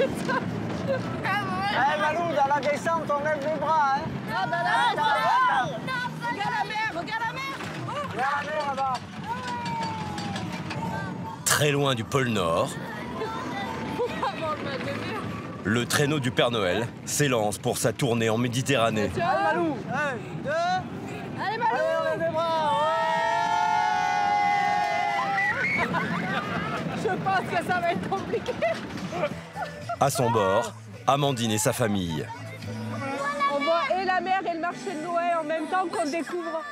Eh Malou, dans la descente, on lève les bras, hein. Ah bah là, regarde la mer, regarde la mer. Regarde la mer là-bas. Très loin du pôle Nord, le traîneau du Père Noël s'élance pour sa tournée en Méditerranée. Allez Malou, 1, 2. Allez Malou. Allez, on lève les bras, ouais. Je pense que ça va être compliqué. À son bord, Amandine et sa famille. On voit et la mer et le marché de Noël en même temps qu'on découvre.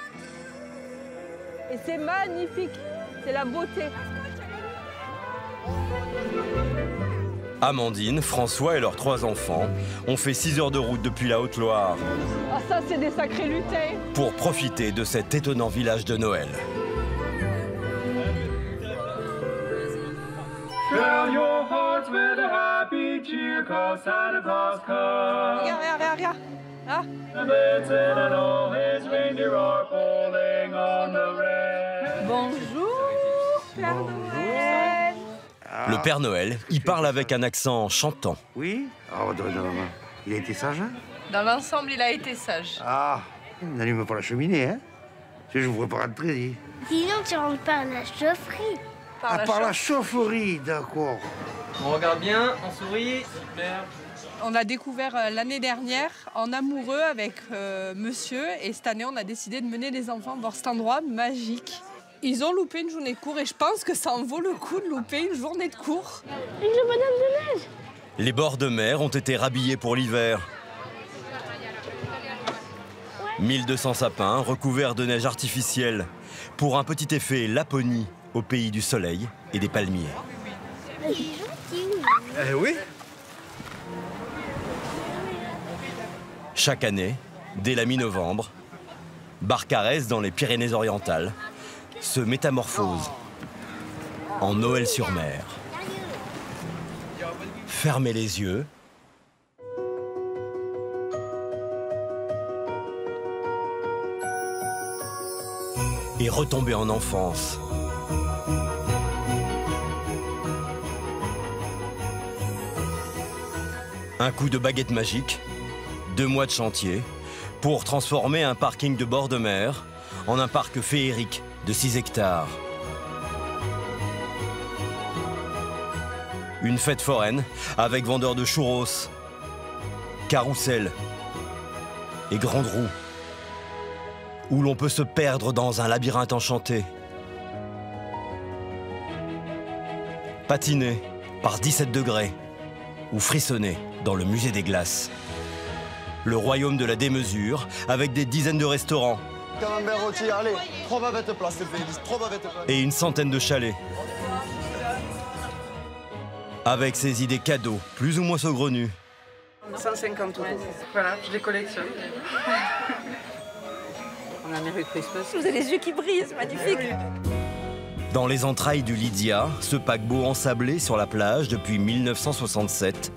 Et c'est magnifique, c'est la beauté. Amandine, François et leurs 3 enfants ont fait 6 heures de route depuis la Haute-Loire Ah ça c'est des sacrés lutins. pour profiter de cet étonnant village de Noël. Fill your hearts with a happy cheer, 'cause Santa Claus comes. Regarde. Ah. And Blitzen and all his reindeer are pulling on the rein. Bonjour, Père Noël. Le Père Noël y parle avec un accent chantant. Oui. Oh, il a été sage, hein? Dans l'ensemble, il a été sage. Ah, n'allume pas la cheminée, hein? Je ne pourrais pas rentrer, dis. Sinon, tu rentres par la chaufferie. Par la chaufferie, d'accord. On regarde bien, on sourit. Super. On l'a découvert l'année dernière en amoureux avec monsieur. Et cette année, on a décidé de mener les enfants voir cet endroit magique. Ils ont loupé une journée de cours et je pense que ça en vaut le coup de louper une journée de cours. Avec le bonhomme de neige. Les bords de mer ont été rhabillés pour l'hiver. 1200 sapins recouverts de neige artificielle pour un petit effet Laponie au pays du soleil et des palmiers. Oui. Chaque année, dès la mi-novembre, Barcarès, dans les Pyrénées-Orientales, se métamorphose en Noël-sur-Mer. Fermez les yeux. Et retomber en enfance. Un coup de baguette magique, 2 mois de chantier, pour transformer un parking de bord de mer en un parc féerique de 6 hectares. Une fête foraine avec vendeurs de churros, carrousel et grandes roues, où l'on peut se perdre dans un labyrinthe enchanté. Patiner par 17 degrés ou frissonner dans le musée des glaces. Le royaume de la démesure avec des dizaines de restaurants. Camembert rôti, allez, 3 bavettes places, Félix, 3 bavettes places. Et une centaine de chalets. Avec ses idées cadeaux, plus ou moins saugrenues. 150 €. Voilà, je les collectionne. On a Merry Christmas. Vous avez les yeux qui brillent, c'est magnifique. Dans les entrailles du Lydia, ce paquebot ensablé sur la plage depuis 1967.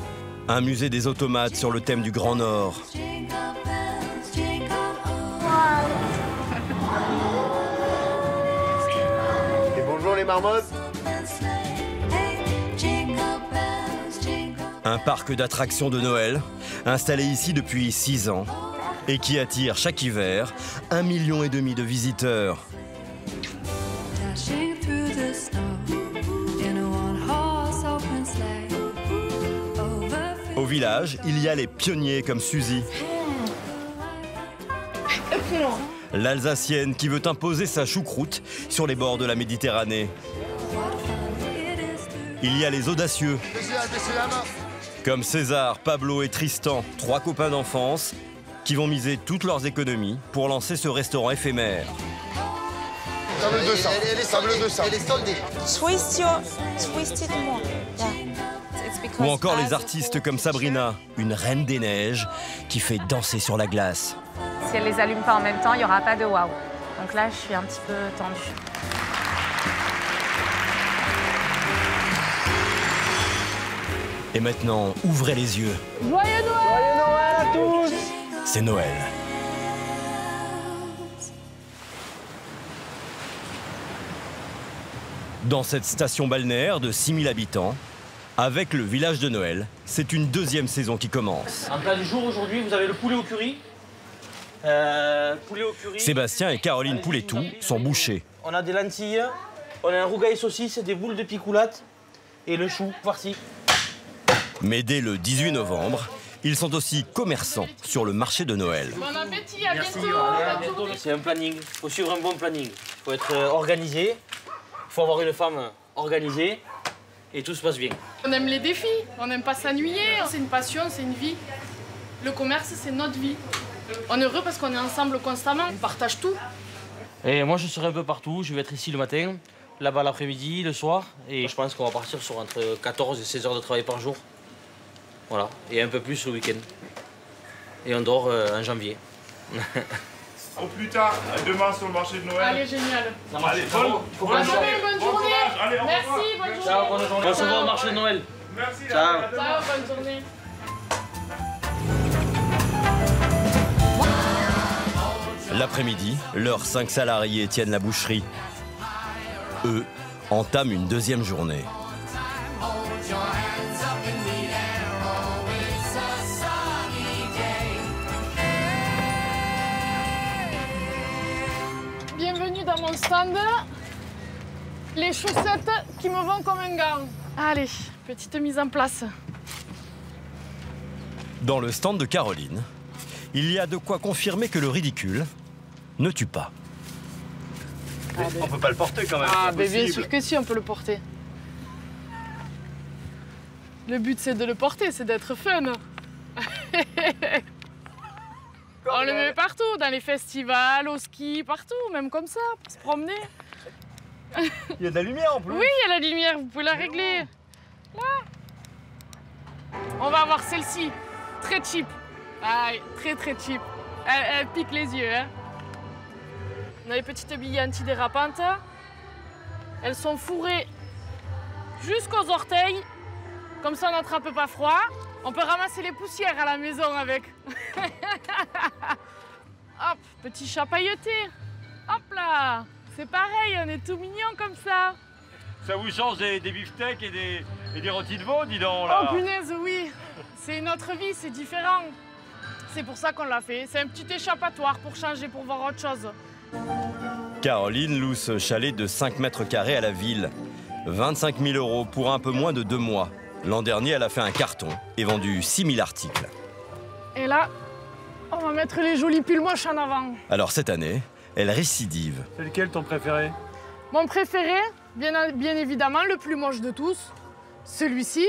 Un musée des automates sur le thème du Grand Nord. Et bonjour les marmottes. Un parc d'attractions de Noël, installé ici depuis 6 ans, et qui attire chaque hiver 1,5 million de visiteurs. Au village, il y a les pionniers comme Suzy. L'Alsacienne qui veut imposer sa choucroute sur les bords de la Méditerranée. Il y a les audacieux, comme César, Pablo et Tristan, 3 copains d'enfance, qui vont miser toutes leurs économies pour lancer ce restaurant éphémère. Table 200. Table 200. Elle est soldée. Twist it more. Yeah. Ou encore les artistes comme Sabrina, une reine des neiges, qui fait danser sur la glace. Si elle les allume pas en même temps, il n'y aura pas de waouh. Donc là, je suis un petit peu tendue. Et maintenant, ouvrez les yeux. Joyeux Noël! Joyeux Noël à tous! C'est Noël. Dans cette station balnéaire de 6000 habitants, Avec le village de Noël, c'est une deuxième saison qui commence. En plat du jour aujourd'hui, vous avez le poulet au curry. Sébastien et Caroline Pouletou sont bouchers. On a des lentilles, on a un rougail saucisse, des boules de picoulate et le chou farci. Mais dès le 18 novembre, ils sont aussi commerçants sur le marché de Noël. Bon appétit, à bientôt. C'est un planning, il faut suivre un bon planning. Il faut être organisé, il faut avoir une femme organisée et tout se passe bien. On aime les défis, on n'aime pas s'ennuyer, c'est une passion, c'est une vie. Le commerce, c'est notre vie. On est heureux parce qu'on est ensemble constamment, on partage tout. Et moi, je serai un peu partout, je vais être ici le matin, là-bas l'après-midi, le soir. Et je pense qu'on va partir sur entre 14 et 16 heures de travail par jour. Voilà, et un peu plus le week-end. Et on dort en janvier. Au plus tard, demain sur le marché de Noël. Allez, génial. Allez, bonne journée, bonne journée. Allez, au revoir. Merci, bonne journée. Ciao, bonne journée. On se voit au marché de Noël. Merci. Ciao. Ciao, bonne journée. L'après-midi, leurs 5 salariés tiennent la boucherie. Eux entament une deuxième journée. Bienvenue dans mon stand. Les chaussettes qui me vont comme un gant. Allez, petite mise en place. Dans le stand de Caroline, il y a de quoi confirmer que le ridicule ne tue pas. On peut pas le porter quand même. Ah, mais bien sûr que si, on peut le porter. Le but, c'est de le porter, c'est d'être fun. On le met partout, dans les festivals, au ski, partout, même comme ça, pour se promener. Il y a de la lumière en plus. Oui, il y a la lumière, vous pouvez la régler. Là. On va avoir celle-ci, très cheap. Ah, très très cheap. Elle pique les yeux. Hein. On a les petites billes antidérapantes. Elles sont fourrées jusqu'aux orteils. Comme ça, on n'attrape pas froid. On peut ramasser les poussières à la maison avec. Hop, petit chat pailleté. Hop là. C'est pareil, on est tout mignon comme ça. Ça vous change des beefsteaks et des rôtis de veau, dis donc là. Oh punaise, oui. C'est une autre vie, c'est différent. C'est pour ça qu'on l'a fait. C'est un petit échappatoire pour changer, pour voir autre chose. Caroline loue ce chalet de 5 mètres carrés à la ville. 25 000 € pour un peu moins de 2 mois. L'an dernier, elle a fait un carton et vendu 6 000 articles. Et là, on va mettre les jolis pulls moches en avant. Alors cette année, elle récidive. C'est lequel ton préféré? Mon préféré, bien évidemment, le plus moche de tous, celui-ci.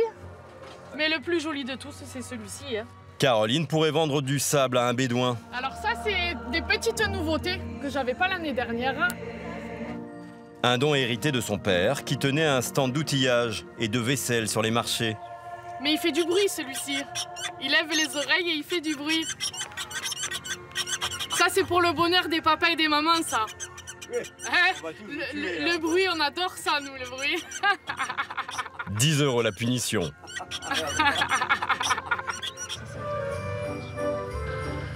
Mais le plus joli de tous, c'est celui-ci. Hein. Caroline pourrait vendre du sable à un bédouin. Alors ça, c'est des petites nouveautés que j'avais pas l'année dernière. Un don hérité de son père qui tenait un stand d'outillage et de vaisselle sur les marchés. Mais il fait du bruit celui-ci. Il lève les oreilles et il fait du bruit. Ça c'est pour le bonheur des papas et des mamans ça. Hein? Le bruit, on adore ça nous, le bruit. 10 € la punition.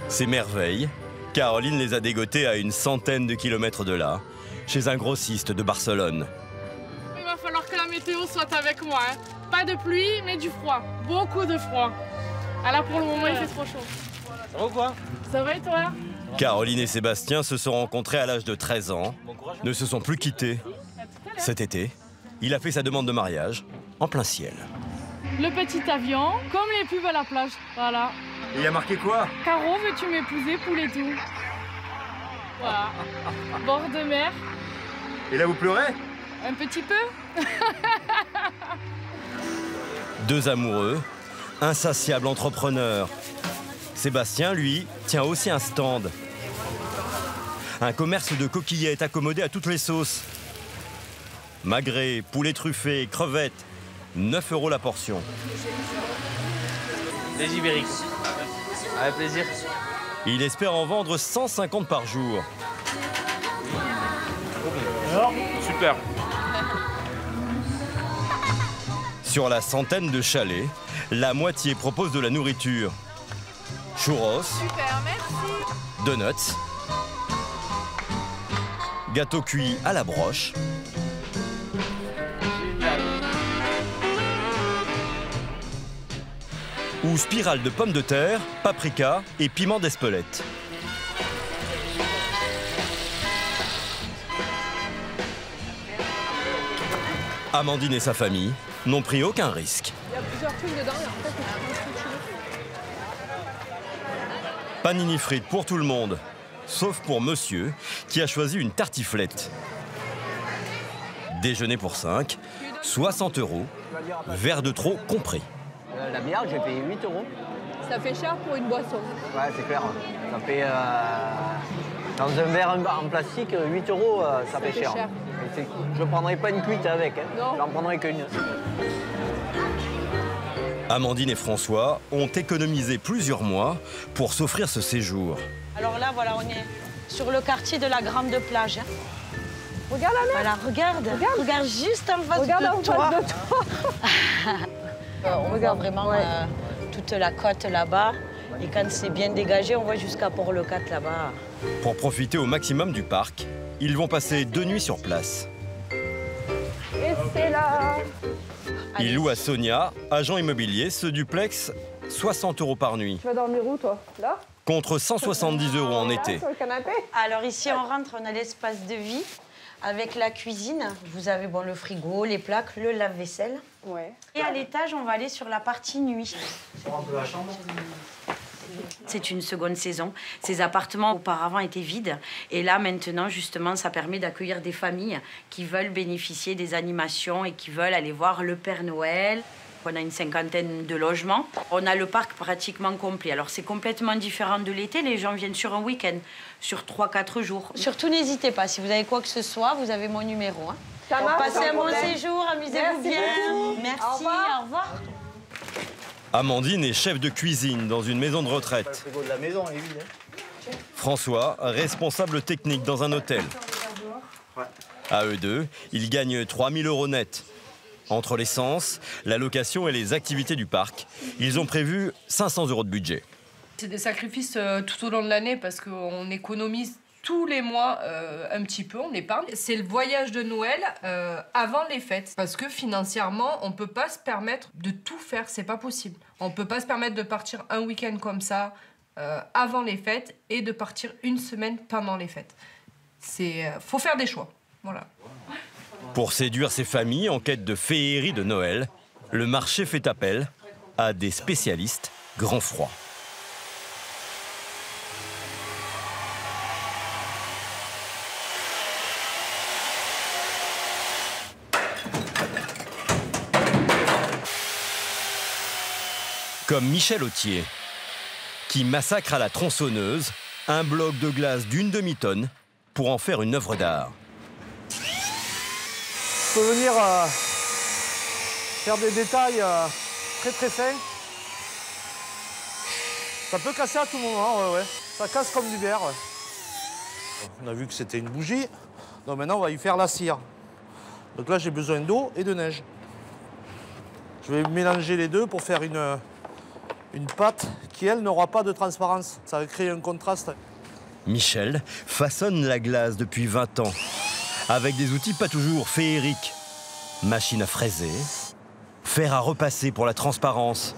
Ces merveilles, Caroline les a dégotées à une centaine de kilomètres de là, chez un grossiste de Barcelone. Il va falloir que la météo soit avec moi. Hein. Pas de pluie, mais du froid. Beaucoup de froid. Ah là, pour le moment, il fait trop chaud. Ça va ou quoi? Ça va et toi? Caroline et Sébastien se sont rencontrés à l'âge de 13 ans, ne se sont plus quittés. Cet été, il a fait sa demande de mariage en plein ciel. Le petit avion, comme les pubs à la plage. Voilà. Et il y a marqué quoi? Caro, veux-tu m'épouser, Pouletou? Voilà. Bord de mer. Et là, vous pleurez? Un petit peu. Deux amoureux, insatiables entrepreneurs. Sébastien, lui, tient aussi un stand. Un commerce de coquillettes accommodé à toutes les sauces. Magret, poulet truffé, crevettes, 9 € la portion. Des ibériques. Avec plaisir. Il espère en vendre 150 par jour. Alors, super. Sur la centaine de chalets, la moitié propose de la nourriture. Churros, Super, merci. donuts, gâteaux cuits à la broche, ou spirale de pommes de terre, paprika et piment d'Espelette. Amandine et sa famille n'ont pris aucun risque. Il y a plusieurs trucs dedans et en fait, tu prends ce que tu veux. Panini frites pour tout le monde, sauf pour monsieur qui a choisi une tartiflette. Déjeuner pour 5, 60 €, verre de trop compris. La bière, j'ai payé 8 €. Ça fait cher pour une boisson. Ouais, c'est clair. Ça fait, dans un verre en plastique, 8 €, ça fait cher. Je ne prendrai pas une cuite avec, hein. J'en prendrai qu'une. Amandine et François ont économisé plusieurs mois pour s'offrir ce séjour. Alors là, voilà, on est sur le quartier de la Grande Plage. Hein. Regarde la mer. Voilà, regarde juste en face de toi. On regarde vraiment toute la côte là-bas. Et quand c'est bien dégagé, on voit jusqu'à Port-le-Cat là-bas. Pour profiter au maximum du parc, ils vont passer 2 nuits sur place. Et c'est là. Ils louent à Sonia, agent immobilier, ce duplex, 60 € par nuit. Tu vas dormir où, toi? Là? Contre 170 € en été. Sur le canapé? Alors ici, on rentre, on a l'espace de vie. Avec la cuisine, vous avez le frigo, les plaques, le lave-vaisselle. Ouais. Et à l'étage, on va aller sur la partie nuit. On rentre la chambre. C'est une seconde saison. Ces appartements auparavant étaient vides. Et là, maintenant, justement, ça permet d'accueillir des familles qui veulent bénéficier des animations et qui veulent aller voir le Père Noël. On a une 50aine de logements. On a le parc pratiquement complet. Alors, c'est complètement différent de l'été. Les gens viennent sur un week-end, sur 3-4 jours. Surtout, n'hésitez pas. Si vous avez quoi que ce soit, vous avez mon numéro. Hein. Ça marche, passez un bon séjour, amusez-vous bien. Merci, au revoir. Amandine est chef de cuisine dans une maison de retraite. Le frigo de la maison, il est vide. François, responsable technique dans un hôtel. À eux deux, ils gagnent 3 000 € net. Entre l'essence, la location et les activités du parc, ils ont prévu 500 € de budget. C'est des sacrifices tout au long de l'année parce qu'on économise tous les mois un petit peu, on épargne. C'est le voyage de Noël avant les fêtes. Parce que financièrement, on ne peut pas se permettre de tout faire, c'est pas possible. On ne peut pas se permettre de partir un week-end comme ça avant les fêtes et de partir une semaine pendant les fêtes. Faut faire des choix, voilà. Pour séduire ces familles en quête de féerie de Noël, le marché fait appel à des spécialistes grand froid. Comme Michel Autier, qui massacre à la tronçonneuse un bloc de glace d'une demi-tonne pour en faire une œuvre d'art. Je peux venir faire des détails très très fins. Ça peut casser à tout moment, ouais. Ça casse comme du verre. Ouais. On a vu que c'était une bougie, donc maintenant on va y faire la cire. Donc là j'ai besoin d'eau et de neige. Je vais mélanger les deux pour faire une pâte qui, elle, n'aura pas de transparence. Ça va créer un contraste. Michel façonne la glace depuis 20 ans, avec des outils pas toujours féeriques. Machine à fraiser, fer à repasser pour la transparence,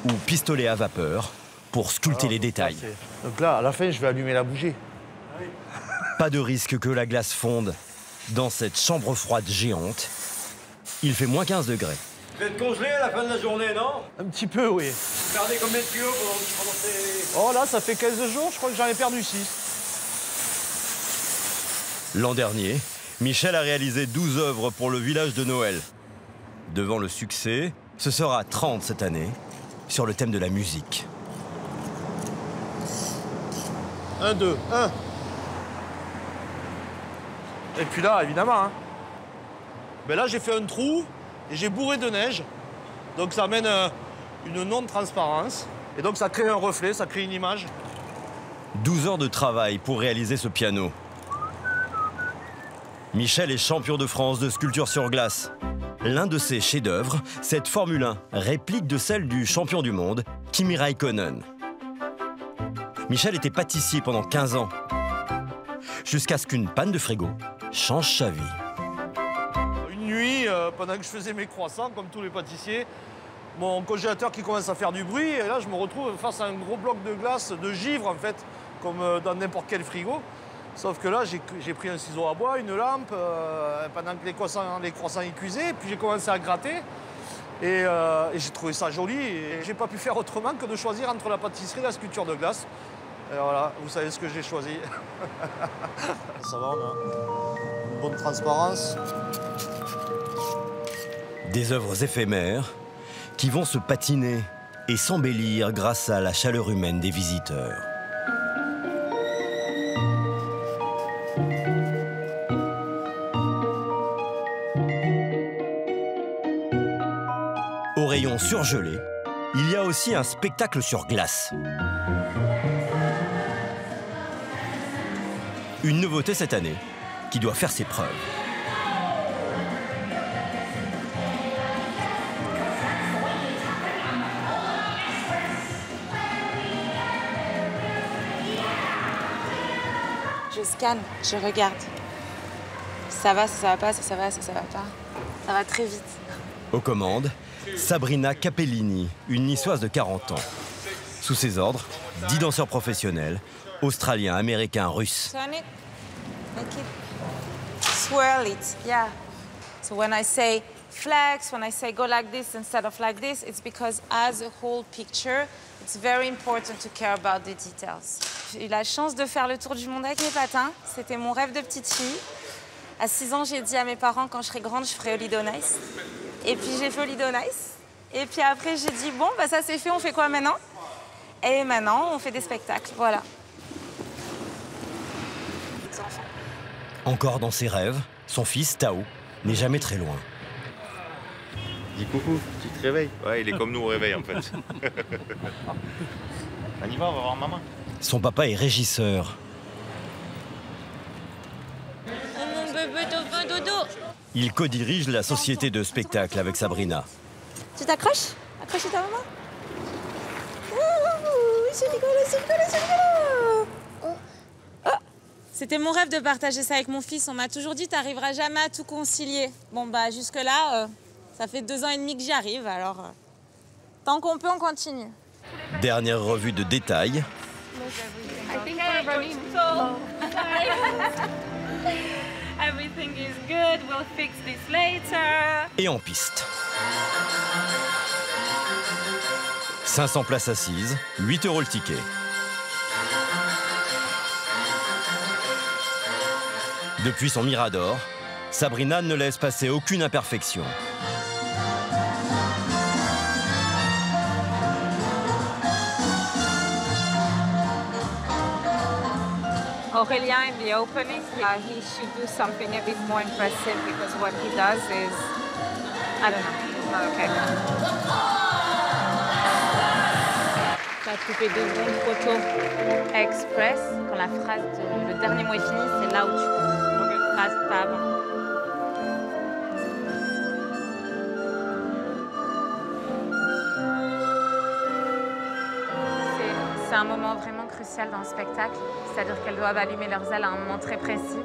ou pistolet à vapeur pour sculpter les détails. Donc là, à la fin, je vais allumer la bougie. Pas de risque que la glace fonde. Dans cette chambre froide géante, il fait moins 15 degrés. Vous êtes congelé à la fin de la journée, non? Un petit peu, oui. Vous perdez combien de kilos pendant ces... Oh là, ça fait 15 jours, je crois que j'en ai perdu 6. L'an dernier, Michel a réalisé 12 œuvres pour le village de Noël. Devant le succès, ce sera 30 cette année, sur le thème de la musique. 1, 2, 1. Et puis là, évidemment, hein. Ben là, j'ai fait un trou et j'ai bourré de neige. Donc ça amène une non-transparence. Et donc ça crée un reflet, ça crée une image. 12 heures de travail pour réaliser ce piano. Michel est champion de France de sculpture sur glace. L'un de ses chefs-d'œuvre, cette Formule 1, réplique de celle du champion du monde, Kimi Räikkönen. Michel était pâtissier pendant 15 ans, jusqu'à ce qu'une panne de frigo change sa vie. Une nuit, pendant que je faisais mes croissants, comme tous les pâtissiers, mon congélateur qui commence à faire du bruit, et là je me retrouve face à un gros bloc de glace, de givre en fait, comme dans n'importe quel frigo. Sauf que là, j'ai pris un ciseau à bois, une lampe, pendant que les croissants y cuisaient, puis j'ai commencé à gratter. Et j'ai trouvé ça joli, et j'ai pas pu faire autrement que de choisir entre la pâtisserie et la sculpture de glace. Et voilà, vous savez ce que j'ai choisi. Ça va, on a une bonne transparence. Des œuvres éphémères qui vont se patiner et s'embellir grâce à la chaleur humaine des visiteurs. Au rayon surgelé, il y a aussi un spectacle sur glace. Une nouveauté cette année qui doit faire ses preuves. Je scanne, je regarde. Ça va, ça va pas, ça va, ça va pas. Ça va très vite. Aux commandes, Sabrina Capellini, une niçoise de 40 ans. Sous ses ordres, 10 danseurs professionnels, australiens, américains, russes. Turn it, make it, swirl it, yeah. So when I say flex, when I say go like this instead of like this, it's because as a whole picture, it's very important to care about the details. J'ai eu la chance de faire le tour du monde avec mes patins. C'était mon rêve de petite fille. À 6 ans, j'ai dit à mes parents, quand je serai grande, je ferai Holiday on Ice. Et puis j'ai fait Holiday on Ice. Et puis après, j'ai dit, bon, bah, ça c'est fait, on fait quoi maintenant? Et maintenant, on fait des spectacles, voilà. Encore dans ses rêves, son fils, Tao, n'est jamais très loin. Dis coucou, tu te réveilles? Ouais, il est comme nous au réveil en fait. On y va voir maman. Son papa est régisseur. Oh mon bébé dodo. Il co-dirige la société de spectacle avec Sabrina. Tu t'accroches? Accroche ta maman. C'est rigolo, c'est rigolo, c'est rigolo. Oh. C'était mon rêve de partager ça avec mon fils. On m'a toujours dit, t'arriveras jamais à tout concilier. Bon, bah, jusque-là, ça fait 2 ans et demi que j'y arrive, alors tant qu'on peut, on continue. Dernière revue de détails. Everything is good, we'll fix this later. Et en piste. 500 places assises, 8 € le ticket. Depuis son Mirador, Sabrina ne laisse passer aucune imperfection. Aurélien, in the opening, he should do something a bit more impressive because what he does is, I don't know, it's not okay. La poupée de secondes photo express, quand la phrase, le dernier mot est fini, c'est là où tu coupes. Phrase, pas avant. C'est un moment vraiment crucial dans le spectacle, c'est-à-dire qu'elles doivent allumer leurs ailes à un moment très précis.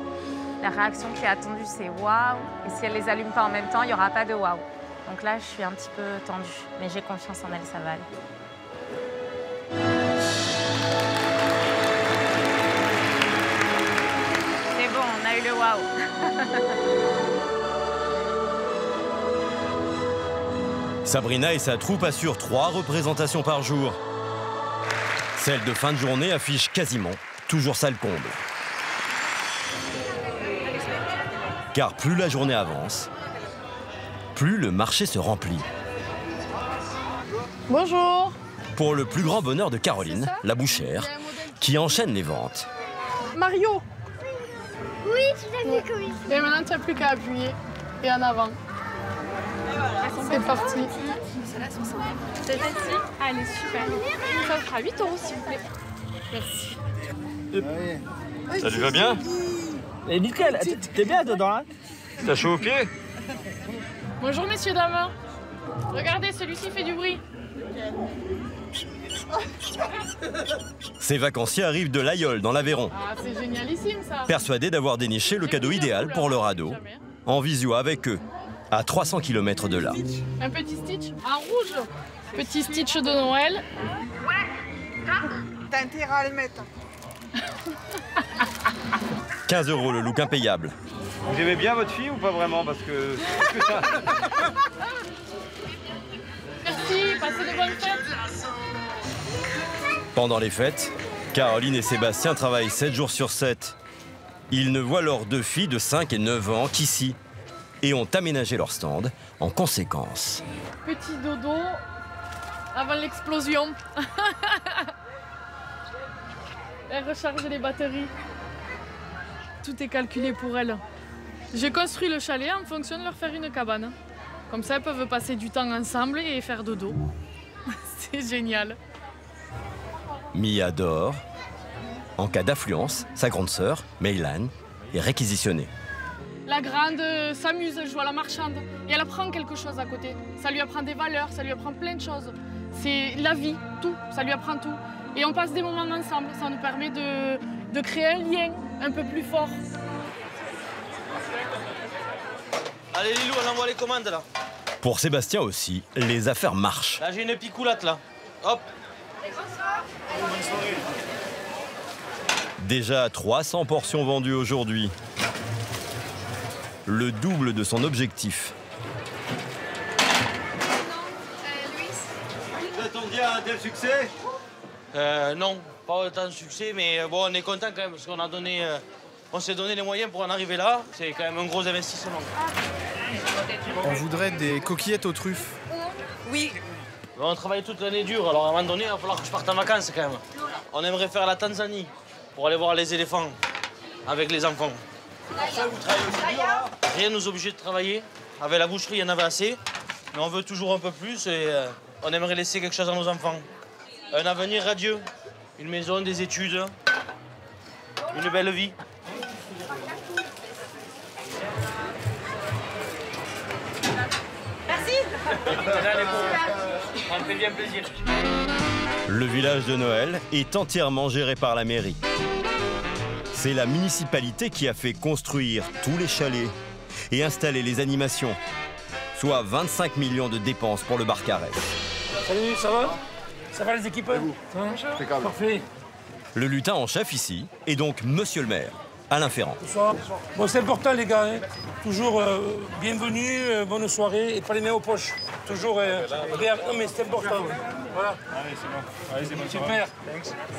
La réaction qui est attendue, c'est waouh, et si elles ne les allument pas en même temps, il n'y aura pas de waouh. Donc là, je suis un petit peu tendue, mais j'ai confiance en elles, ça va aller. C'est bon, on a eu le waouh. Sabrina et sa troupe assurent 3 représentations par jour. Celle de fin de journée affiche quasiment toujours salle comble. Car plus la journée avance, plus le marché se remplit. Bonjour. Pour le plus grand bonheur de Caroline, la bouchère, qui enchaîne les ventes. Mario. Oui, tu l'as vu comme il Et maintenant, tu n'as plus qu'à appuyer. Et en avant. C'est parti. Celle-ci, elle est super. Ça fera 8 € s'il vous plaît. Merci. Ça lui va bien? Et nickel, t'es bien dedans là? T'as chaud aux pieds? Bonjour messieurs, dames. Regardez, celui-ci fait du bruit. Ces vacanciers arrivent de l'Aïol, dans l'Aveyron. Ah, c'est génialissime ça. Persuadés d'avoir déniché le cadeau idéal pour leur ado, en visio avec eux. à 300 km de là. Un petit Stitch en rouge. Petit Stitch de Noël. T'as intérêt à le mettre. 15 € le look impayable. Vous aimez bien votre fille ou pas vraiment? Parce que ça... Merci, passez de bonnes fêtes. Pendant les fêtes, Caroline et Sébastien travaillent 7 jours sur 7. Ils ne voient leurs 2 filles de 5 et 9 ans qu'ici et ont aménagé leur stand en conséquence. Petit dodo avant l'explosion. Elle recharge les batteries. Tout est calculé pour elle. J'ai construit le chalet en fonction de leur faire une cabane. Comme ça, elles peuvent passer du temps ensemble et faire dodo. C'est génial. Mia dort. En cas d'affluence, sa grande sœur, Meylan, est réquisitionnée. La grande s'amuse, elle joue à la marchande et elle apprend quelque chose à côté. Ça lui apprend des valeurs, ça lui apprend plein de choses. C'est la vie, tout, ça lui apprend tout. Et on passe des moments ensemble, ça nous permet de créer un lien un peu plus fort. Allez Lilou, on envoie les commandes là. Pour Sébastien aussi, les affaires marchent. Là j'ai une picoulate là. Hop. Déjà 300 portions vendues aujourd'hui. Le double de son objectif. Vous attendiez à un tel succès? Non, pas autant de succès, mais bon, on est content quand même parce qu'on a donné, on s'est donné les moyens pour en arriver là. C'est quand même un gros investissement. On voudrait des coquillettes aux truffes. Oui. On travaille toute l'année dure, alors à un moment donné, il va falloir que je parte en vacances quand même. On aimerait faire la Tanzanie pour aller voir les éléphants avec les enfants. Ça, vous travaillez aussi dur, là? Rien nous oblige de travailler. Avec la boucherie, il y en avait assez. Mais on veut toujours un peu plus et on aimerait laisser quelque chose à nos enfants. Un avenir radieux, une maison, des études, une belle vie. Merci. Ça me fait bien plaisir. Le village de Noël est entièrement géré par la mairie. C'est la municipalité qui a fait construire tous les chalets et installer les animations, soit 25 millions de dépenses pour le Barcarès. Salut, ça va? Ça va les équipes? Impeccable. Parfait. Le lutin en chef ici est donc Monsieur le maire, Alain Ferrand. Bonsoir. Bon, c'est important les gars, hein. Toujours bienvenue, bonne soirée et pas les mains aux poches. Toujours réel. Non mais c'est important. Voilà. Allez, c'est bon. Allez, c'est bon. Super.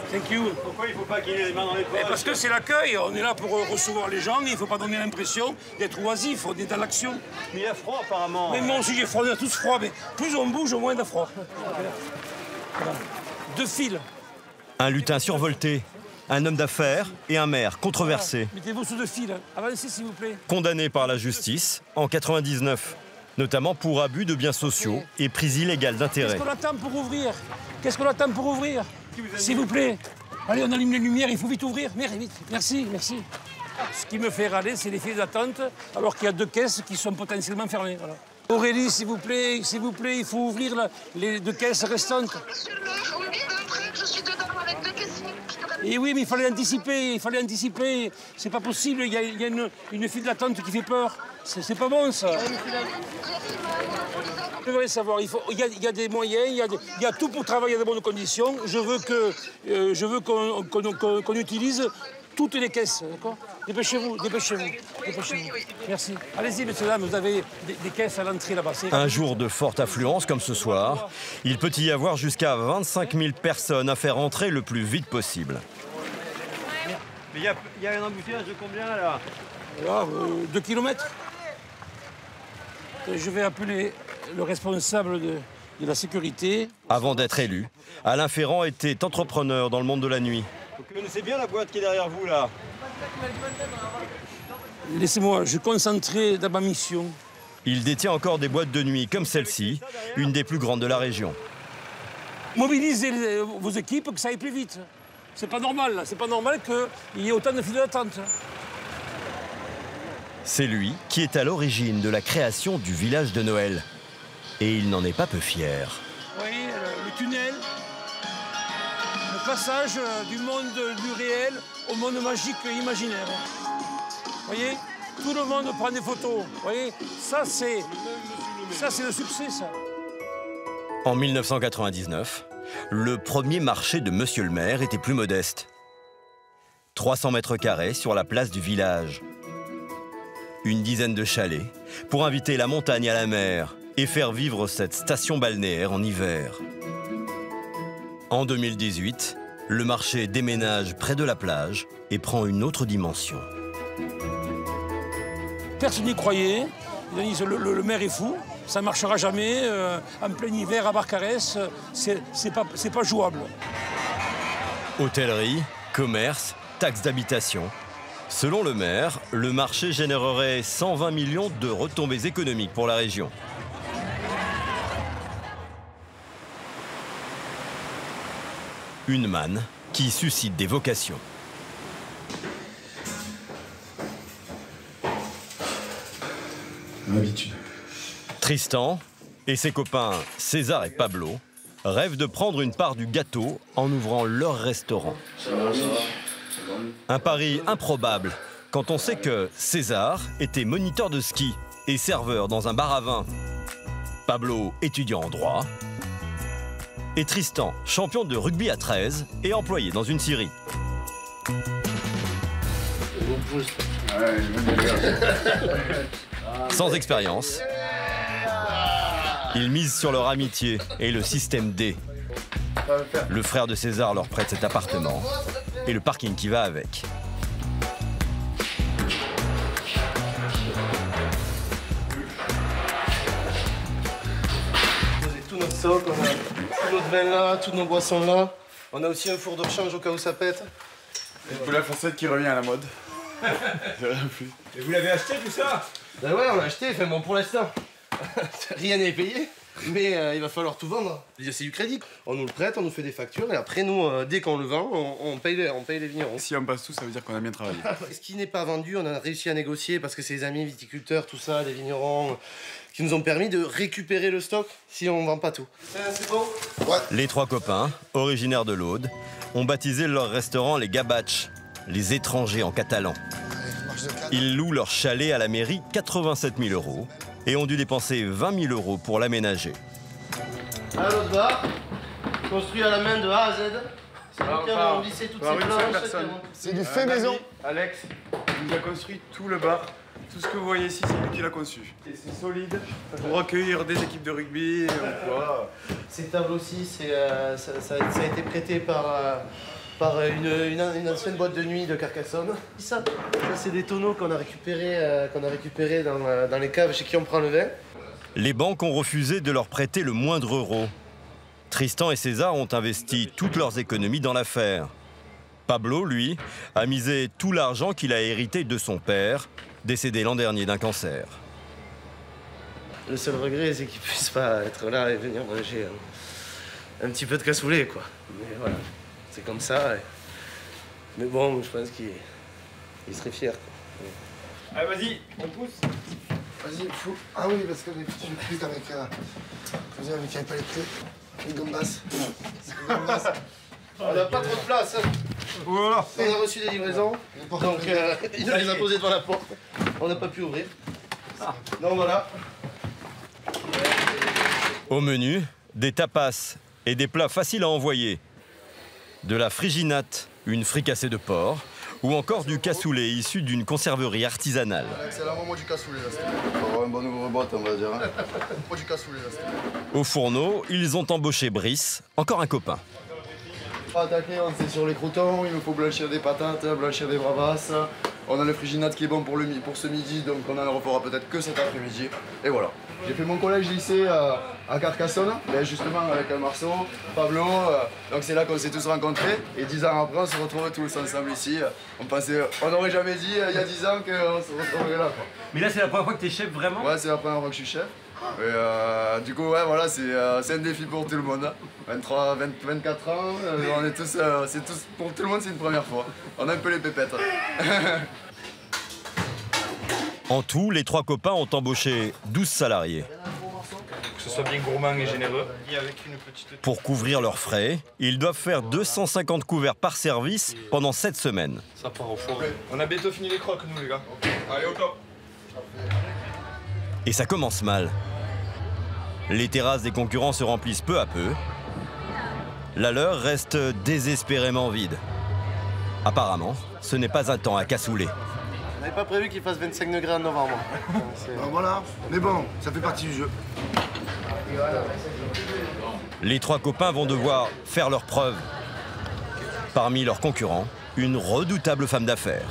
Thank you. Pourquoi il ne faut pas qu'il ait les mains dans les poches? Parce que c'est l'accueil, on est là pour recevoir les gens, il ne faut pas donner l'impression d'être oisif, on est dans l'action. Mais il y a froid apparemment. Mais moi aussi j'ai froid, on a tous froid, mais plus on bouge, moins de froid. Voilà. 2 fils. Un lutin survolté, un homme d'affaires et un maire controversé. Mettez-vous sous 2 fils. Avancez s'il vous plaît. Condamné par la justice en 99, notamment pour abus de biens sociaux et prise illégale d'intérêt. Qu'est-ce qu'on attend pour ouvrir? Qu'est-ce qu'on attend pour ouvrir? S'il vous plaît. Allez, on allume les lumières, il faut vite ouvrir. Mais vite. Merci, merci. Ce qui me fait râler, c'est les files d'attente, alors qu'il y a 2 caisses qui sont potentiellement fermées. Voilà. Aurélie, s'il vous plaît, il faut ouvrir les 2 caisses restantes. Monsieur le maire, oui, après, je suis dedans avec 2 caisses. Et oui, mais il fallait anticiper, C'est pas possible, il y a une file d'attente qui fait peur. C'est pas bon, ça. Je voudrais savoir, il y a des moyens, il y a tout pour travailler dans de bonnes conditions. Je veux qu'on utilise toutes les caisses, d'accord? Dépêchez-vous. Merci. Allez-y, messieurs, dames, vous avez des caisses à l'entrée là-bas. Un jour de forte affluence comme ce soir, il peut y avoir jusqu'à 25 000 personnes à faire entrer le plus vite possible. Mais il y a un embouteillage de combien là? 2 kilomètres. Je vais appeler le responsable de la sécurité. Avant d'être élu, Alain Ferrand était entrepreneur dans le monde de la nuit. Vous connaissez bien la boîte qui est derrière vous là? Laissez-moi, je suis concentré dans ma mission. Il détient encore des boîtes de nuit comme celle-ci, une des plus grandes de la région. Mobilisez vos équipes, que ça aille plus vite. C'est pas normal, c'est pas normal qu'il y ait autant de files d'attente. C'est lui qui est à l'origine de la création du village de Noël. Et il n'en est pas peu fier. Vous voyez, le tunnel, le passage du monde du réel au monde magique imaginaire. Vous voyez, Tout le monde prend des photos. Vous voyez, ça c'est le succès, ça. En 1999, le premier marché de Monsieur le maire était plus modeste. 300 mètres carrés sur la place du village. Une dizaine de chalets pour inviter la montagne à la mer et faire vivre cette station balnéaire en hiver. En 2018, le marché déménage près de la plage et prend une autre dimension. Personne n'y croyait. Ils ont dit le maire est fou, ça ne marchera jamais. En plein hiver à Barcarès, c'est pas jouable. Hôtellerie, commerce, taxes d'habitation. Selon le maire, le marché générerait 120 millions de retombées économiques pour la région. Une manne qui suscite des vocations. L'habitude. Tristan et ses copains César et Pablo rêvent de prendre une part du gâteau en ouvrant leur restaurant. Un pari improbable quand on sait que César était moniteur de ski et serveur dans un bar à vin. Pablo, étudiant en droit. Et Tristan, champion de rugby à 13 et employé dans une scierie. Sans expérience, ils misent sur leur amitié et le système D. Le frère de César leur prête cet appartement et le parking qui va avec. Tout notre socle, on a tout notre vin là, toutes nos boissons là. On a aussi un four de rechange au cas où ça pète. Et la fourchette qui revient à la mode. Et vous l'avez acheté tout ça? Ben ouais, on l'a acheté, enfin bon pour l'instant. Rien n'est payé, mais il va falloir tout vendre. C'est du crédit. On nous le prête, on nous fait des factures et après nous, dès qu'on le vend, on paye les vignerons. Si on passe tout, ça veut dire qu'on a bien travaillé. Ce qui n'est pas vendu, on a réussi à négocier parce que c'est les amis viticulteurs, tout ça, les vignerons, qui nous ont permis de récupérer le stock si on ne vend pas tout. C'est bon? Ouais. Les trois copains, originaires de l'Aude, ont baptisé leur restaurant les Gabatch, les étrangers en catalan. Ils louent leur chalet à la mairie 87 000 € et ont dû dépenser 20 000 € pour l'aménager. À l'autre bar, construit à la main de A à Z. C'est nous qui avons lissé toutes ces planches. C'est du fait maison. Alex, il nous a construit tout le bar. Tout ce que vous voyez ici, c'est lui qui l'a conçu. Et c'est solide pour accueillir des équipes de rugby. Ces tables aussi, ça a été prêté par une ancienne boîte de nuit de Carcassonne. Ça c'est des tonneaux qu'on a récupérés dans les caves chez qui on prend le vin. Les banques ont refusé de leur prêter le moindre euro. Tristan et César ont investi toutes leurs économies dans l'affaire. Pablo, lui, a misé tout l'argent qu'il a hérité de son père, décédé l'an dernier d'un cancer. Le seul regret, c'est qu'il ne puisse pas être là et venir manger un petit peu de cassoulet, quoi. Mais voilà. C'est comme ça. Mais bon, je pense qu'il serait fier. Quoi. Allez, vas-y, on pousse. Vas-y, fou. Ah oui, parce que les petits prises avec. Vous avez qu'il n'y avait pas les clés. Les gambas. On n'a pas trop de place. Hein. Voilà. On a reçu des livraisons. Donc, il nous les a posées devant la porte. On n'a pas pu ouvrir. Donc voilà. Au menu, des tapas et des plats faciles à envoyer. De la friginate, une fricassée de porc, ou encore du cassoulet issu d'une conserverie artisanale. C'est là vraiment du cassoulet, là. On va avoir une bonne ouvre-boîte, on va dire. Hein. Pas du cassoulet, là. Au fourneau, ils ont embauché Brice, encore un copain. Attaquer, on sait sur les croutons, il nous faut blanchir des patates, blanchir des bravasses. On a le friginate qui est bon pour ce midi, donc on en refera peut-être que cet après-midi. Et voilà. J'ai fait mon collège lycée à Carcassonne, justement avec Marceau, Pablo. Donc c'est là qu'on s'est tous rencontrés. Et 10 ans après, on se retrouve tous ensemble ici. On n'aurait jamais dit il y a 10 ans qu'on se retrouverait là. Quoi. Mais là, c'est la première fois que tu es chef vraiment? Ouais, c'est la première fois que je suis chef. Et du coup, ouais, voilà, c'est un défi pour tout le monde. 23, 24 ans, on est tous, pour tout le monde, c'est une première fois. On a un peu les pépettes. En tout, les trois copains ont embauché 12 salariés. Que ce soit bien gourmand et généreux. Pour couvrir leurs frais, ils doivent faire 250 couverts par service pendant 7 semaines. Ça part au four. On a bientôt fini les crocs, nous, les gars. Allez, au top. Et ça commence mal. Les terrasses des concurrents se remplissent peu à peu. La leur reste désespérément vide. Apparemment, ce n'est pas un temps à cassouler. On n'avait pas prévu qu'il fasse 25 degrés en novembre. Ben voilà, mais bon, ça fait partie du jeu. Les trois copains vont devoir faire leurs preuves. Parmi leurs concurrents, une redoutable femme d'affaires.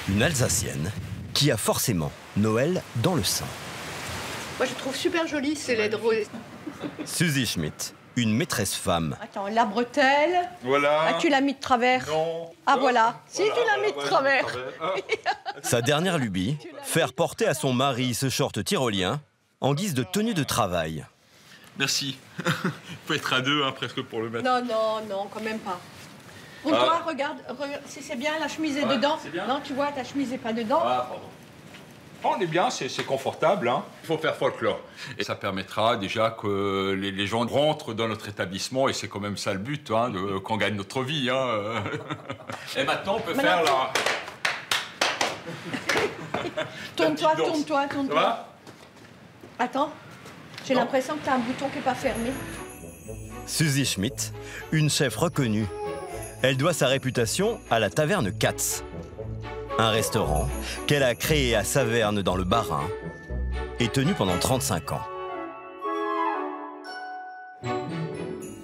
Une Alsacienne qui a forcément Noël dans le sang. Moi, je trouve super joli ces LED roses. Suzy Schmidt, une maîtresse femme. Attends, la bretelle. Voilà. As-tu la mis de travers? Non. Ah voilà. Si tu l'as mis de travers. Sa dernière lubie, faire porter à son mari ce short tyrolien en guise de tenue de travail. Merci. Il faut être à deux, hein, presque, pour le mettre. Non, non, non, quand même pas. Pour toi, regarde, si c'est bien, la chemise est dedans. Bien. Non, tu vois, ta chemise n'est pas dedans. Ah, pardon. On est bien, c'est confortable. Hein. Il faut faire folklore. Et ça permettra déjà que les gens rentrent dans notre établissement, et c'est quand même ça le but, hein, qu'on gagne notre vie. Hein. Et maintenant, on peut faire la... Tourne-toi, tourne-toi, tourne-toi. Ça va? Attends, j'ai l'impression que tu as un bouton qui n'est pas fermé. Suzy Schmidt, une chef reconnue. Elle doit sa réputation à la taverne Katz. Un restaurant qu'elle a créé à Saverne dans le Bas-Rhin et tenu pendant 35 ans.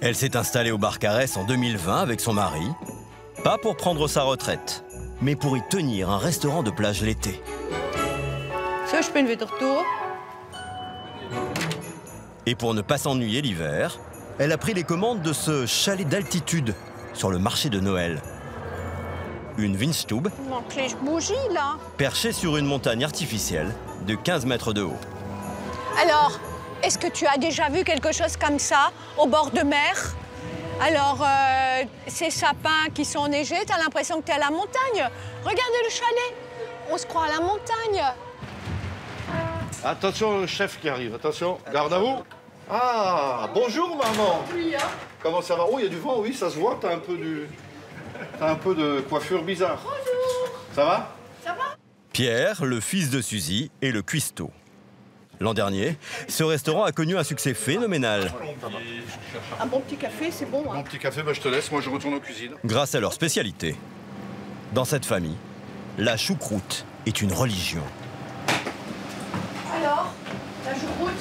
Elle s'est installée au bar Caresse en 2020 avec son mari, pas pour prendre sa retraite, mais pour y tenir un restaurant de plage l'été. Ça, je peux lever de retour. Et pour ne pas s'ennuyer l'hiver, elle a pris les commandes de ce chalet d'altitude sur le marché de Noël. Une Windstube, Il manque les bougies, là. perchée sur une montagne artificielle de 15 mètres de haut. Alors, est-ce que tu as déjà vu quelque chose comme ça, au bord de mer? Alors, ces sapins qui sont enneigés, t'as l'impression que t'es à la montagne. Regardez le chalet, on se croit à la montagne. Attention, le chef qui arrive, attention, garde à vous. Ah, bonjour maman. Oui, hein. Comment ça va? Oh, il y a du vent, oui, ça se voit, t'as un peu de coiffure bizarre. Bonjour. Ça va? Ça va? Pierre, le fils de Suzy, est le cuistot. L'an dernier, ce restaurant a connu un succès phénoménal. Un bon petit café, c'est bon. Hein. Mon petit café, bah, je te laisse, moi je retourne aux cuisines. Grâce à leur spécialité. Dans cette famille, la choucroute est une religion. Alors, la choucroute,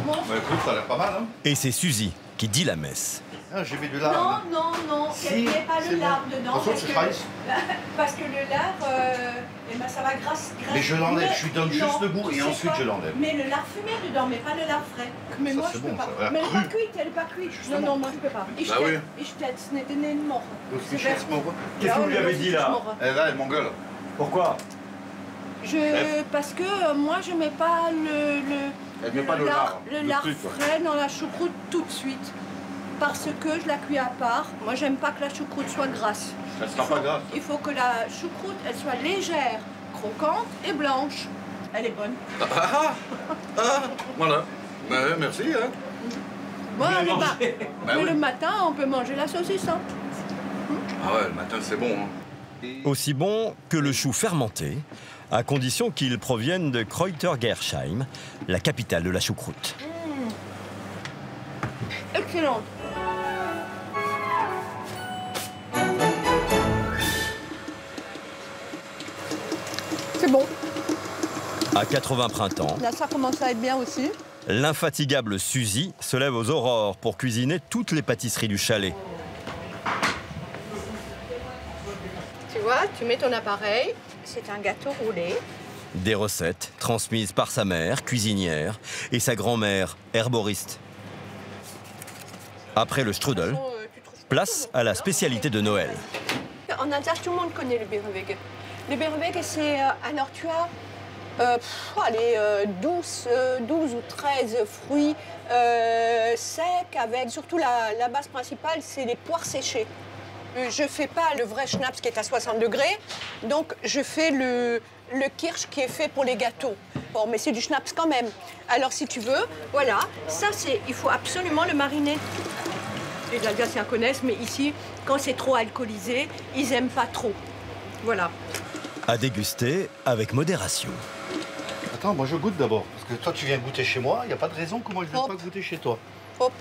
bon. Bah écoute, ça a l'air pas mal, hein. Et c'est Suzy qui dit la messe. Ah, j'ai mis du lard. Non, non, non, il n'y a pas le lard dedans. Attention, c'est Christ. Parce que le lard, eh ben, ça va grasser. Mais je l'enlève, je lui donne juste le goût et ensuite je l'enlève. Mais le lard fumé dedans, mais pas le lard frais. Mais Ça, moi, c'est je peux bon, pas. ça a l'air Mais elle cru. n'est pas cuite, elle n'est pas cuite. Non, non, moi, je peux pas. Bah oui. Ich tête, ce n'était né de mort. Qu'est-ce que vous lui avez dit, là? Eh là, elle m'engueule. Pourquoi? Parce que moi, je mets pas Elle met pas le lard. le lard frais dans la choucroute tout de suite. Parce que je la cuis à part. Moi, j'aime pas que la choucroute soit grasse. Elle sera pas grasse. Il faut que la choucroute, elle soit légère, croquante et blanche. Elle est bonne. Voilà. Bah, merci, hein. Bon, Vous elle voulez est pas. manger? Bah Mais oui. le matin, on peut manger la saucisse. Hein. Ah ouais, le matin, c'est bon, hein. Aussi bon que le chou fermenté, à condition qu'il provienne de Kreuter-Gersheim, la capitale de la choucroute. Excellente. C'est bon. À 80 printemps, Là, ça commence à être bien aussi. l'infatigable Suzy se lève aux aurores pour cuisiner toutes les pâtisseries du chalet. Tu vois, tu mets ton appareil. C'est un gâteau roulé. Des recettes transmises par sa mère, cuisinière, et sa grand-mère, herboriste. Après le strudel, place à la spécialité de Noël. En Alsace, tout le monde connaît le Birnweg. Le Birnweg, c'est... alors, tu as 12 ou 13 fruits secs, avec surtout la base principale, c'est les poires séchées. Je fais pas le vrai schnapps qui est à 60 degrés, donc je fais le kirsch qui est fait pour les gâteaux. Bon, mais c'est du schnapps quand même. Alors si tu veux, voilà, ça il faut absolument le mariner. Les Alsaciens connaissent, mais ici, quand c'est trop alcoolisé, ils aiment pas trop. Voilà. À déguster avec modération. Attends, moi je goûte d'abord. Parce que toi tu viens goûter chez moi, il n'y a pas de raison comment je ne vais pas goûter chez toi. Hop.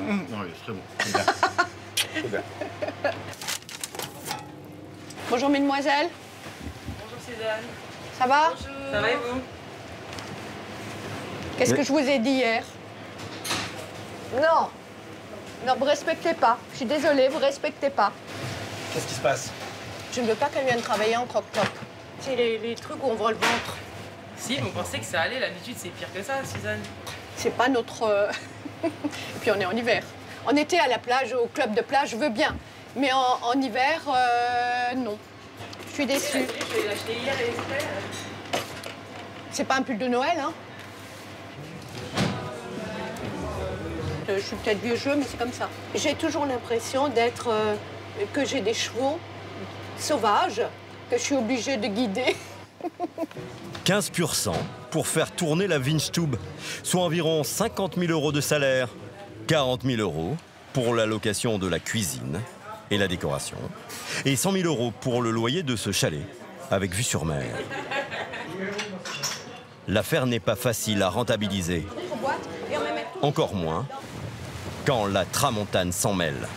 Oui, c'est très bon. C'est bien. C'est bien. Bonjour mesdemoiselles. Bonjour Suzanne. Ça va? Bonjour. Ça va et vous? Qu'est-ce que je vous ai dit hier? Non. Non, vous respectez pas. Je suis désolée, vous respectez pas. Qu'est-ce qui se passe? Je ne veux pas qu'elle vienne travailler en croque-top. C'est les trucs où on voit le ventre. Si, vous pensez que ça allait, l'habitude c'est pire que ça, Suzanne. C'est pas notre... Puis on est en hiver. En été à la plage, au club de plage, je veux bien. Mais en hiver, non. Je suis déçue. Je l'ai acheté hier et exprès. C'est pas un pull de Noël, hein? Je suis peut-être vieux jeu, mais c'est comme ça. J'ai toujours l'impression d'être... que j'ai des chevaux sauvages, que je suis obligée de guider. 15% pour faire tourner la Windstube, soit environ 50 000 € de salaire, 40 000 € pour la location de la cuisine et la décoration, et 100 000 € pour le loyer de ce chalet, avec vue sur mer. L'affaire n'est pas facile à rentabiliser, encore moins quand la tramontane s'en mêle.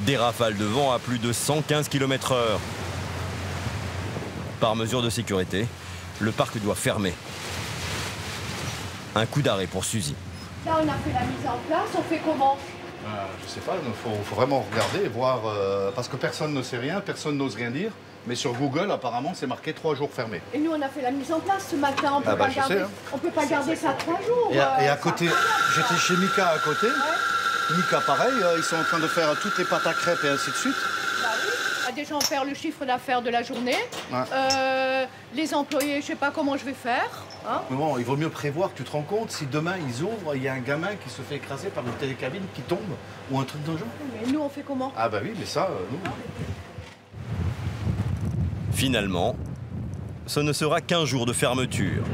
Des rafales de vent à plus de 115 km/h. Par mesure de sécurité, le parc doit fermer. Un coup d'arrêt pour Suzy. Là, on a fait la mise en place, on fait comment? Je sais pas, il faut vraiment regarder et voir, parce que personne ne sait rien, personne n'ose rien dire. Mais sur Google, apparemment, c'est marqué 3 jours fermés. Et nous, on a fait la mise en place ce matin, on peut pas garder, sais, hein. On peut pas garder ça 3 jours. Et à côté, j'étais chez Mika à côté. Ouais. Mika, pareil, ils sont en train de faire toutes les pâtes à crêpes et ainsi de suite. Bah oui. Déjà, on perd le chiffre d'affaires de la journée. Ouais. Les employés, je sais pas comment je vais faire. Hein. Mais bon, il vaut mieux prévoir. Tu te rends compte, si demain ils ouvrent, il y a un gamin qui se fait écraser par une télécabine qui tombe ou un truc d'un genre. Mais nous, on fait comment? Ah bah oui, mais ça, nous... Finalement, ce ne sera qu'un jour de fermeture.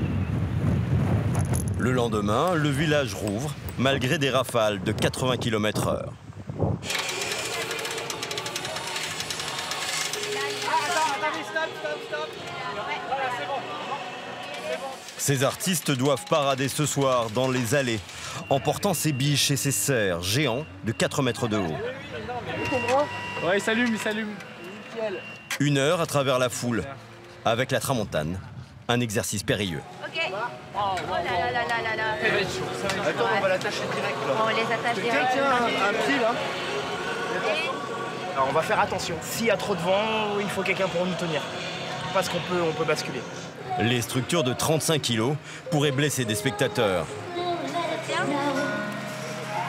Le lendemain, le village rouvre, malgré des rafales de 80 km/h. Ces artistes doivent parader ce soir dans les allées, en portant ces biches et ces cerfs géants de 4 mètres de haut. Ouais, il s'allume, il s'allume. 1 heure à travers la foule, avec la tramontane, un exercice périlleux. Ok. Oh là là là là là. Attends, on va l'attacher direct là. On les attache direct. Tiens, un pied là. Alors on va faire attention. S'il y a trop de vent, il faut quelqu'un pour nous tenir. Parce qu'on peut basculer. Les structures de 35 kilos pourraient blesser des spectateurs. Tiens.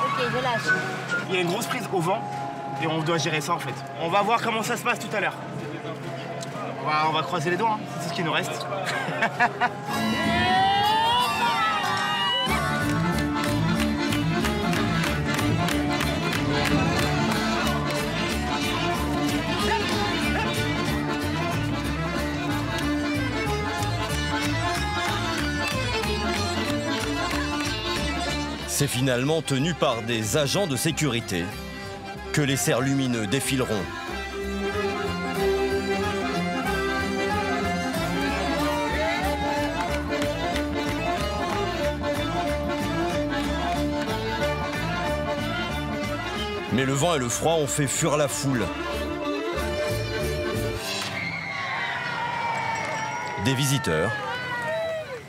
Ok, je lâche. Il y a une grosse prise au vent et on doit gérer ça en fait. On va voir comment ça se passe tout à l'heure. On va croiser les doigts, hein. C'est ce qui nous reste. C'est finalement tenu par des agents de sécurité que les cerfs lumineux défileront. Mais le vent et le froid ont fait fuir la foule. Des visiteurs,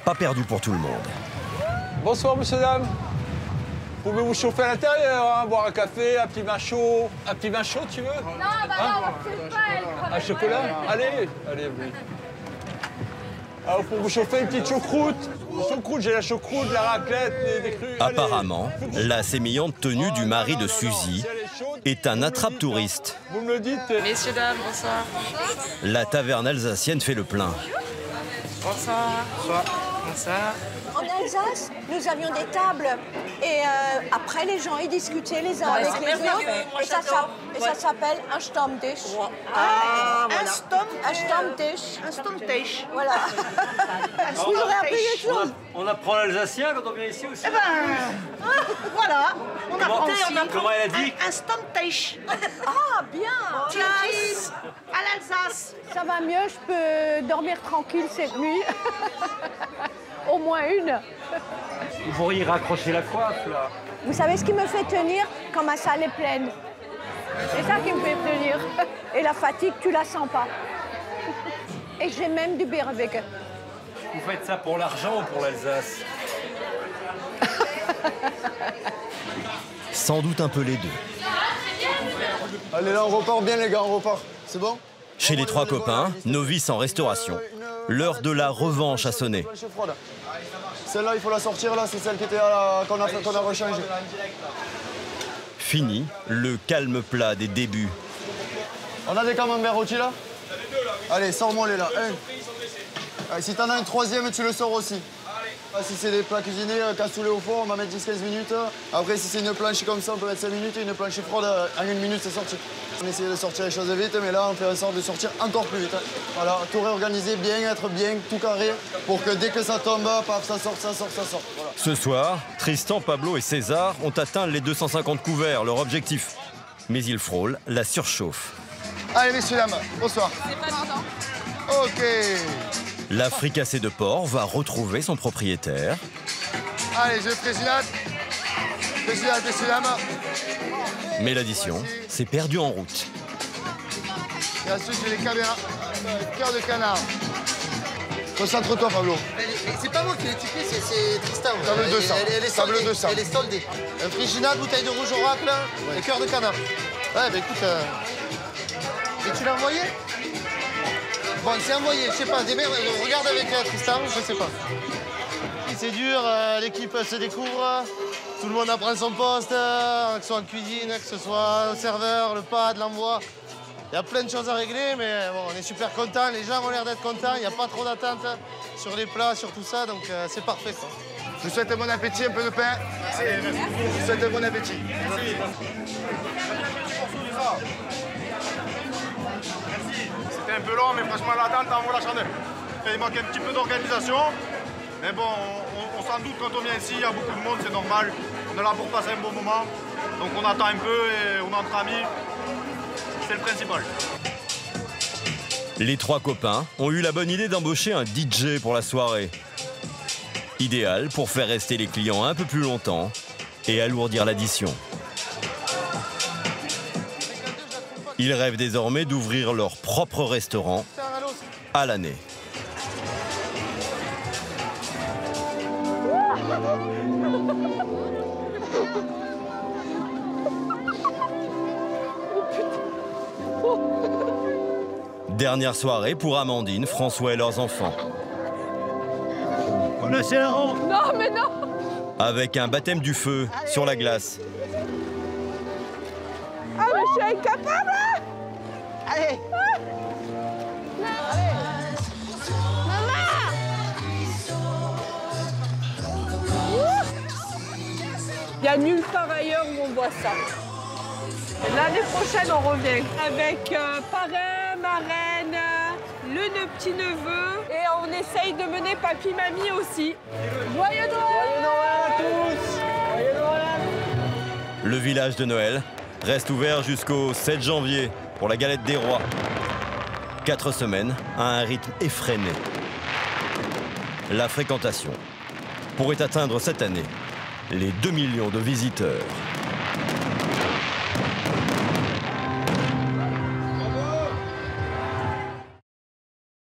pas perdus pour tout le monde. Bonsoir, monsieur, dame. Vous pouvez vous chauffer à l'intérieur, hein, boire un café, un petit vin chaud. Un petit vin chaud, tu veux? Non, bah non, c'est pas elle. Un chocolat? Allez, allez, oui. Alors, pour vous chauffer, une petite choucroute. Choucroute, j'ai la choucroute, la raclette, des crues. Apparemment, la sémillante tenue du mari de Suzy est un attrape-touriste. Vous me le dites? Messieurs, dames, bonsoir. La taverne alsacienne fait le plein. Bonsoir. Bonsoir. Comme ça. En Alsace, nous avions des tables et après les gens ils discutaient les uns avec les autres et ça s'appelle un Stammtisch. Un Stammtisch. Un Stammtisch. Voilà. Vous aurez appris des choses. On apprend l'alsacien quand on vient ici aussi. Eh ben, voilà. On apprend aussi. Comment elle a dit? Un Stammtisch. Ah, bien. Classe à l'Alsace. Ça va mieux, je peux dormir tranquille cette nuit. Au moins une. Vous pourriez raccrocher la coiffe, là. Vous savez ce qui me fait tenir quand ma salle est pleine? C'est ça qui me fait tenir. Et la fatigue, tu la sens pas. Et j'ai même du bière avec. Vous faites ça pour l'argent ou pour l'Alsace? Sans doute un peu les deux. Allez, là, on repart bien, les gars, on repart. C'est bon? Chez les trois copains, novices en restauration, l'heure de la revanche a sonné. Celle-là, il faut la sortir, là, c'est celle qui était qu'on a rechangée. Fini le calme plat des débuts. On a des camemberts rôtis, là? Allez, sors-moi les là. Allez, si t'en as un troisième, tu le sors aussi. Si c'est des plats cuisinés, cassoulet au four, on va mettre 10-15 minutes. Après, si c'est une planche comme ça, on peut mettre 5 minutes. Et une planche froide, en 1 minute, c'est sorti. On essaie de sortir les choses vite, mais là, on fait en sorte de sortir encore plus vite. Voilà, tout réorganiser, bien, être bien, tout carré, pour que dès que ça tombe, paf, ça sort, ça sort, ça sort. Voilà. Ce soir, Tristan, Pablo et César ont atteint les 250 couverts, leur objectif. Mais ils frôlent la surchauffe. Allez, messieurs, dames, bonsoir. C'est pas longtemps. OK. La fricassée de porc va retrouver son propriétaire. Allez, je présidente. Présidente, messieurs, dames. Mais l'addition s'est perdue en route. Et ensuite, j'ai les caméras. Cœur de canard. Concentre-toi, Pablo. C'est pas moi qui l'ai typé, c'est Tristan. Table 200. Table 200. Elle est soldée. Un friginade, bouteille de rouge oracle et cœur de canard. Ouais, bah écoute. Et tu l'as envoyé? Bon, c'est envoyé, je sais pas. Regarde avec Tristan, je sais pas. C'est dur, l'équipe se découvre. Tout le monde apprend son poste, que ce soit en cuisine, que ce soit au serveur, le pad, l'envoi. Il y a plein de choses à régler, mais bon, on est super contents. Les gens ont l'air d'être contents. Il n'y a pas trop d'attente sur les plats, sur tout ça, donc c'est parfait, quoi. Je vous souhaite un bon appétit, un peu de pain. Allez, je vous souhaite un bon appétit. Merci. C'était un peu long, mais franchement, l'attente en vaut la chandelle. Il manque un petit peu d'organisation. Mais bon, on s'en doute quand on vient ici, il y a beaucoup de monde, c'est normal. On est là pour passer un bon moment. Donc on attend un peu et on est entre amis. C'est le principal. Les trois copains ont eu la bonne idée d'embaucher un DJ pour la soirée. Idéal pour faire rester les clients un peu plus longtemps et alourdir l'addition. Ils rêvent désormais d'ouvrir leur propre restaurant à l'année. Dernière soirée pour Amandine, François et leurs enfants. On a serré. Non, mais non. Avec un baptême du feu sur la glace. Ah, mais je suis incapable. Allez. Il n'y a nulle part ailleurs où on voit ça. L'année prochaine, on revient avec parrain, marraine, le petit-neveu. Et on essaye de mener papy-mamie aussi. Joyeux Noël! Joyeux Noël à tous! Joyeux Noël! Le village de Noël reste ouvert jusqu'au 7 janvier pour la galette des rois. 4 semaines à un rythme effréné. La fréquentation pourrait atteindre cette année les 2 millions de visiteurs.